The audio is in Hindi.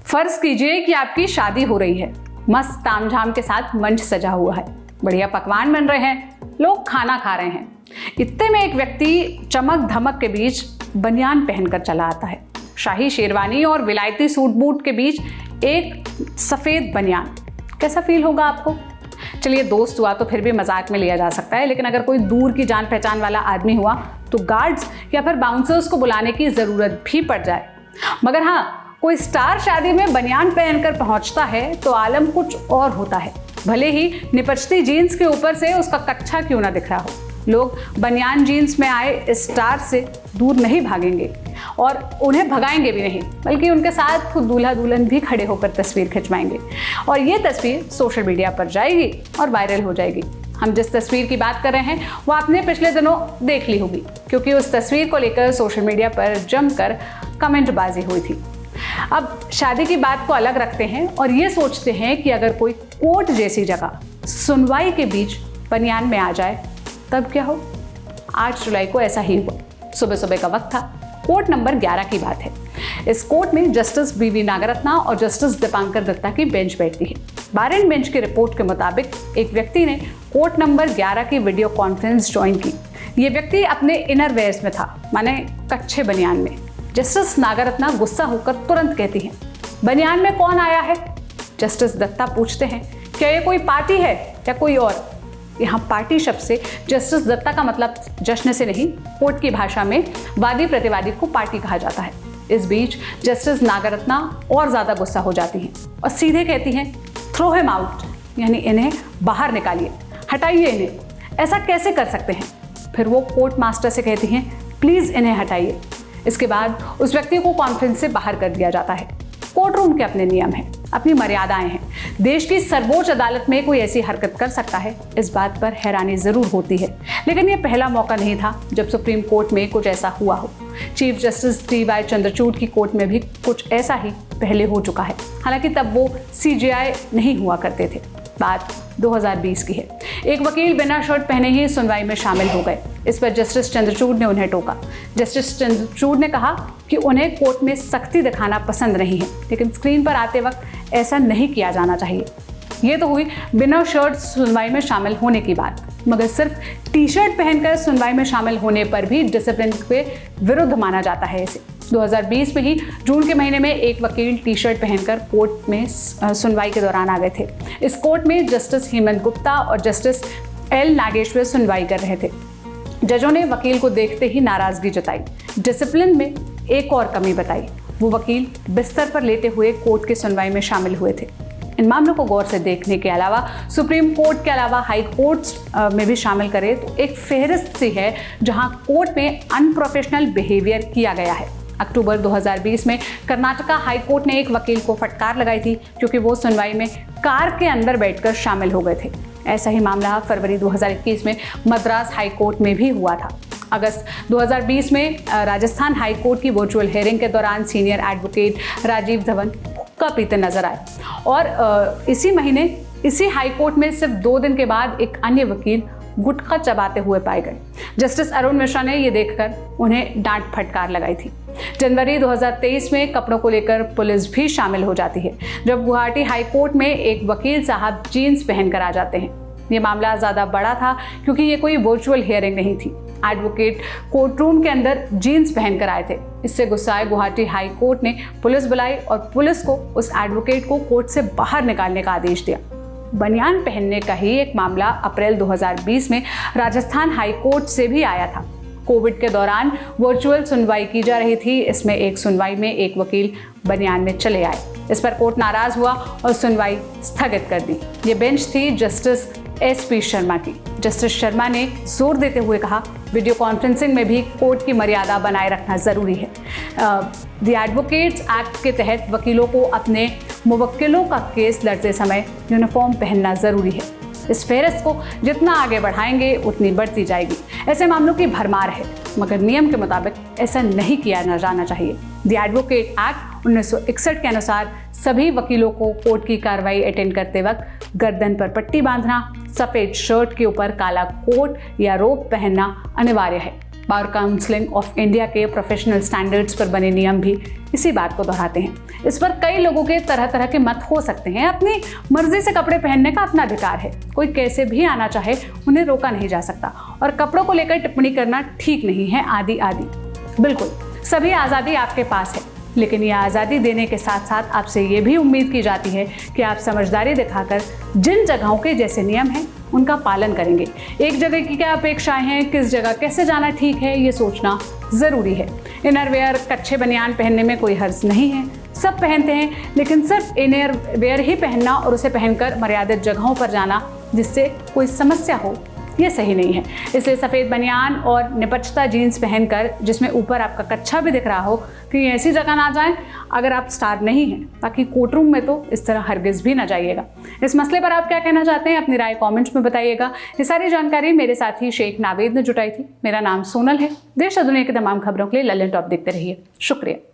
फर्ज कीजिए कि आपकी शादी हो रही है, मस्त तामझाम के साथ मंच सजा हुआ है, बढ़िया पकवान बन रहे हैं, लोग खाना खा रहे हैं। इतने में एक व्यक्ति चमक धमक के बीच बनियान पहनकर चला आता है। शाही शेरवानी और विलायती सूट बूट के बीच एक सफ़ेद बनियान। कैसा फील होगा आपको? चलिए दोस्त हुआ तो फिर भी मजाक में लिया जा सकता है, लेकिन अगर कोई दूर की जान पहचान वाला आदमी हुआ तो गार्ड्स या फिर बाउंसर्स को बुलाने की ज़रूरत भी पड़ जाए। मगर हाँ, कोई स्टार शादी में बनियान पहनकर पहुंचता है तो आलम कुछ और होता है। भले ही निपचती जीन्स के ऊपर से उसका कच्छा क्यों ना दिख रहा हो, लोग बनियान जीन्स में आए स्टार से दूर नहीं भागेंगे और उन्हें भगाएंगे भी नहीं, बल्कि उनके साथ खुद दूल्हा दुल्हन भी खड़े होकर तस्वीर खिंचवाएंगे और ये तस्वीर सोशल मीडिया पर जाएगी और वायरल हो जाएगी। हम जिस तस्वीर की बात कर रहे हैं वो आपने पिछले दिनों देख ली होगी, क्योंकि उस तस्वीर को लेकर सोशल मीडिया पर जमकर कमेंटबाजी हुई थी। अब शादी की बात को अलग रखते हैं और ये सोचते हैं कि अगर कोई कोर्ट जैसी जगह सुनवाई के बीच बनियान में आ जाए तब क्या हो। 8 जुलाई को ऐसा ही हुआ। सुबह सुबह का वक्त था। कोर्ट नंबर 11 की बात है। इस कोर्ट में जस्टिस बीवी नागरत्ना और जस्टिस दीपांकर दत्ता की बेंच बैठती है। बारन बेंच की रिपोर्ट के मुताबिक एक व्यक्ति ने कोर्ट नंबर 11 की वीडियो कॉन्फ्रेंस ज्वाइन की। ये व्यक्ति अपने इनर वेयर्स में था, माने कच्चे बनियान में। जस्टिस नागरत्ना गुस्सा होकर तुरंत कहती हैं, बनियान में कौन आया है? जस्टिस दत्ता पूछते हैं, क्या ये कोई पार्टी है या कोई और? यहाँ पार्टी शब्द से जस्टिस दत्ता का मतलब जश्न से नहीं, कोर्ट की भाषा में वादी प्रतिवादी को पार्टी कहा जाता है। इस बीच जस्टिस नागरत्ना और ज़्यादा गुस्सा हो जाती हैं और सीधे कहती हैं, थ्रो हिम आउट, यानी इन्हें बाहर निकालिए, हटाइए इन्हें। ऐसा कैसे कर सकते हैं? फिर वो कोर्ट मास्टर से कहती हैं, प्लीज़ इन्हें हटाइए। इसके बाद उस व्यक्ति को कॉन्फ्रेंस से बाहर कर दिया जाता है। कोर्ट रूम के अपने नियम हैं, अपनी मर्यादाएं हैं। देश की सर्वोच्च अदालत में कोई ऐसी हरकत कर सकता है, इस बात पर हैरानी जरूर होती है। लेकिन यह पहला मौका नहीं था जब सुप्रीम कोर्ट में कुछ ऐसा हुआ हो। चीफ जस्टिस DY चंद्रचूड़ की कोर्ट में भी कुछ ऐसा ही पहले हो चुका है। हालांकि तब वो CJI नहीं हुआ करते थे। बात 2020 की है। एक वकील बिना शर्ट पहने ही सुनवाई में शामिल हो गए। इस पर जस्टिस चंद्रचूड़ ने उन्हें टोका। जस्टिस चंद्रचूड़ ने कहा कि उन्हें कोर्ट में सख्ती दिखाना पसंद नहीं है, लेकिन स्क्रीन पर आते वक्त ऐसा नहीं किया जाना चाहिए। ये तो हुई बिना शर्ट सुनवाई में शामिल होने की बात, मगर सिर्फ टी-शर्ट पहनकर सुनवाई में शामिल होने पर भी डिसिप्लिन के विरुद्ध माना जाता है इसे। 2020 में ही जून के महीने में एक वकील टी-शर्ट पहनकर कोर्ट में सुनवाई के दौरान आ गए थे। इस कोर्ट में जस्टिस हेमंत गुप्ता और जस्टिस L नागेश्वर सुनवाई कर रहे थे। जजों ने वकील को देखते ही नाराजगी जताई, डिसिप्लिन में एक और कमी बताई। वो वकील बिस्तर पर लेटे हुए कोर्ट की सुनवाई में शामिल हुए थे। इन मामलों को गौर से देखने के अलावा सुप्रीम कोर्ट के अलावा हाई कोर्ट्स में भी शामिल करें तो एक फेहरिस्त सी है जहां कोर्ट में अनप्रोफेशनल बिहेवियर किया गया है। अक्टूबर 2020 में कर्नाटका हाई कोर्ट ने एक वकील को फटकार लगाई थी क्योंकि वो सुनवाई में कार के अंदर बैठकर शामिल हो गए थे। ऐसा ही मामला फरवरी 2021 में मद्रास हाई कोर्ट में भी हुआ था। अगस्त 2020 में राजस्थान हाई कोर्ट की वर्चुअल हियरिंग के दौरान सीनियर एडवोकेट राजीव धवन हुक्का पीते नजर आए और इसी महीने इसी हाई कोर्ट में सिर्फ 2 दिन के बाद एक अन्य वकील गुटखा चबाते हुए पाए गए। जस्टिस अरुण मिश्रा ने ये देखकर उन्हें डांट फटकार लगाई थी। जनवरी 2023 में कपड़ों को लेकर पुलिस भी शामिल हो जाती है, जब गुवाहाटी हाई कोर्ट में एक वकील साहब जीन्स पहनकर आ जाते हैं। ये मामला ज़्यादा बड़ा था क्योंकि ये कोई वर्चुअल हियरिंग नहीं थी। एडवोकेट कोर्ट रूम के अंदर जीन्स पहनकर आए थे। इससे गुस्साए गुवाहाटी हाई कोर्ट ने पुलिस बुलाई और पुलिस को उस एडवोकेट को कोर्ट से बाहर निकालने का आदेश दिया। बनियान पहनने का ही एक मामला अप्रैल 2020 में राजस्थान हाई कोर्ट से भी आया था। कोविड के दौरान वर्चुअल सुनवाई की जा रही थी। इसमें एक सुनवाई में एक वकील बनियान में चले आए। इस पर कोर्ट नाराज हुआ और सुनवाई स्थगित कर दी। ये बेंच थी जस्टिस SP शर्मा की। जस्टिस शर्मा ने जोर देते हुए कहा, वीडियो कॉन्फ्रेंसिंग में भी कोर्ट की मर्यादा बनाए रखना ज़रूरी है। द एडवोकेट्स एक्ट के तहत वकीलों को अपने मुवक्किलों का केस लड़ते समय यूनिफॉर्म पहनना ज़रूरी है। इस फेहरिस्त को जितना आगे बढ़ाएंगे उतनी बढ़ती जाएगी। ऐसे मामलों की भरमार है, मगर नियम के मुताबिक ऐसा नहीं किया जाना चाहिए। द एडवोकेट एक्ट 1961 के अनुसार सभी वकीलों को कोर्ट की कार्रवाई अटेंड करते वक्त गर्दन पर पट्टी बांधना, सफ़ेद शर्ट के ऊपर काला कोट या रोब पहनना अनिवार्य है। बार काउंसिलिंग ऑफ इंडिया के प्रोफेशनल स्टैंडर्ड्स पर बने नियम भी इसी बात को दोहराते हैं। इस पर कई लोगों के तरह तरह के मत हो सकते हैं। अपनी मर्जी से कपड़े पहनने का अपना अधिकार है, कोई कैसे भी आना चाहे उन्हें रोका नहीं जा सकता, और कपड़ों को लेकर टिप्पणी करना ठीक नहीं है आदि आदि। बिल्कुल सभी आज़ादी आपके पास है, लेकिन यह आज़ादी देने के साथ साथ आपसे ये भी उम्मीद की जाती है कि आप समझदारी दिखाकर जिन जगहों के जैसे नियम हैं उनका पालन करेंगे। एक जगह की क्या अपेक्षाएं हैं, किस जगह कैसे जाना ठीक है, ये सोचना ज़रूरी है। इनरवेयर, कच्छे बनियान पहनने में कोई हर्ज नहीं है, सब पहनते हैं, लेकिन सिर्फ इनरवेयर ही पहनना और उसे पहनकर मर्यादित जगहों पर जाना जिससे कोई समस्या हो, ये सही नहीं है। इसलिए सफ़ेद बनियान और निपचता जीन्स पहनकर जिसमें ऊपर आपका कच्छा भी दिख रहा हो, कहीं ऐसी जगह ना जाएं अगर आप स्टार नहीं हैं, ताकि कोर्ट रूम में तो इस तरह हरगिज़ भी ना जाइएगा। इस मसले पर आप क्या कहना चाहते हैं, अपनी राय कमेंट्स में बताइएगा। ये सारी जानकारी मेरे साथी शेख नावेद ने जुटाई थी। मेरा नाम सोनल है। देश और दुनिया की तमाम खबरों के लिए ललन टॉप देखते रहिए। शुक्रिया।